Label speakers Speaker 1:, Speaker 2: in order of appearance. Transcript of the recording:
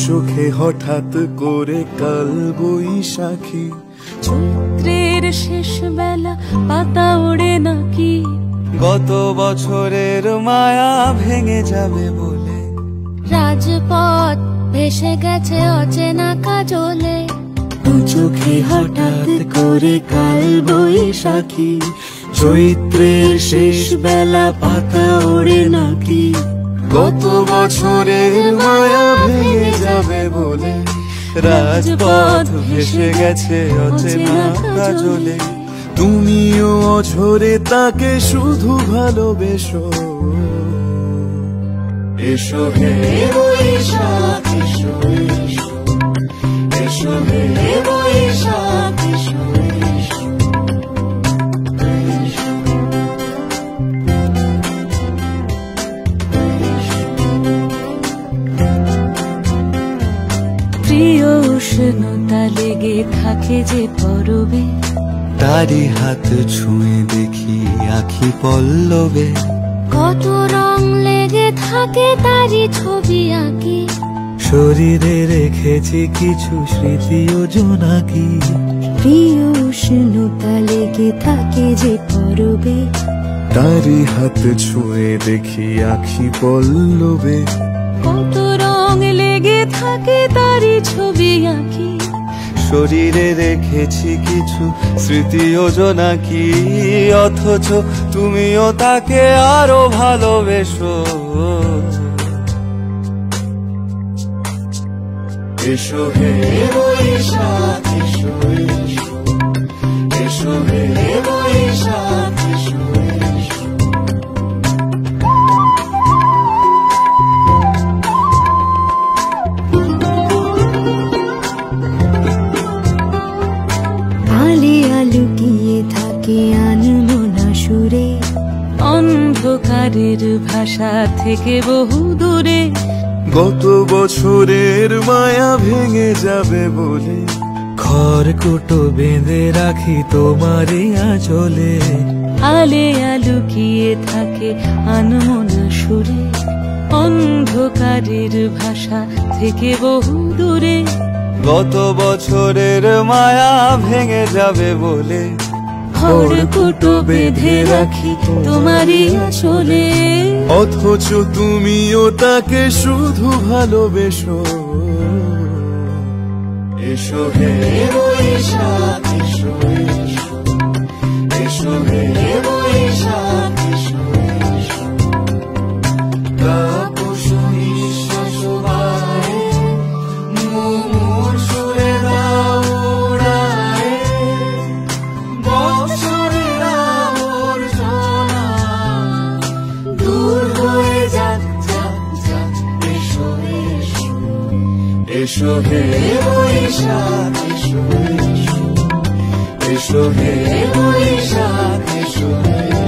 Speaker 1: চোখে হঠাৎ করে কাল বৈশাখী,
Speaker 2: চৈত্রের শেষ বেলা পাতা ওড়ে নাকি,
Speaker 1: গত বছরের মায়া ভেঙে যাবে বলে,
Speaker 2: রাজপথ ভেসে গেছে অচেনা কাজলে,
Speaker 1: দু চোখে হঠাৎ করে কাল বৈশাখী, চৈত্রের শেষ বেলা পাতা ওড়ে নাকি, গত বছরের মায়া ভেঙে যাবে বলে, রাজপথ ভেসে গেছে অচেনা কাজলে, তুমিও অঝরে তাকে শুধু ভালোবেসো। এসো হে বৈশাখ এসো এসো, এসো হে বৈশাখ এসো এসো, এসো।
Speaker 2: প্রিয় উষ্ণতা লেগে থাকে যে পরবে,
Speaker 1: তারি হাত ছুঁয়ে দেখি আখি পল্লবে,
Speaker 2: কত রং লেগে থাকে তারি ছবি আঁকি,
Speaker 1: শরীরে রেখেছি কিছু স্মৃতি ও জোনাকি,
Speaker 2: প্রিয় উষ্ণতা লেগে থাকে যে পরবে,
Speaker 1: তারি হাত ছুঁয়ে দেখি আখি পল্লবে,
Speaker 2: কত রং লেগে থাকে তারি ছবি আঁকি,
Speaker 1: শরীরে রেখেছি কিছু স্মৃতি ও জোনাকি, অথচ তুমিও তাকে আরো ভালোবেসো। এসো হে বৈশাখ এসো এসো, এসো হে বৈশাখ এসো এসো।
Speaker 2: আলিয়া লুকিয়ে থাকে আনমনা সুরে, অন্ধকারের ভাষা থেকে বহু দূরে,
Speaker 1: গত বছরের মায়া ভেঙে যাবে বলে, খড়কুটো বেঁধে রাখি তোমারই আঁচলে,
Speaker 2: আলিয়া লুকিয়ে থাকে আনমনা সুরে, অন্ধকারের ভাষা থেকে বহু দূরে,
Speaker 1: গত বছরের মায়া ভেঙে যাবে বলে,
Speaker 2: খড়কুটো বেঁধে রাখি তোমারই আঁচলে,
Speaker 1: অথচ তুমিও তাকে শুধু ভালোবেসো। এসো হে বৈশাখ এসো এসো, এসো হে বৈশাখ এসো এসো। তাপস নিঃশ্বাস বায়ে, মুমুর সুরে দাও উড়ায়ে, বৎসরের আবর্জনা দূর হয়ে যাক যাক যাক। এসো এসো, এসো হে বৈশাখ এসো এসো, এসো হে বৈশাখ এসো এসো।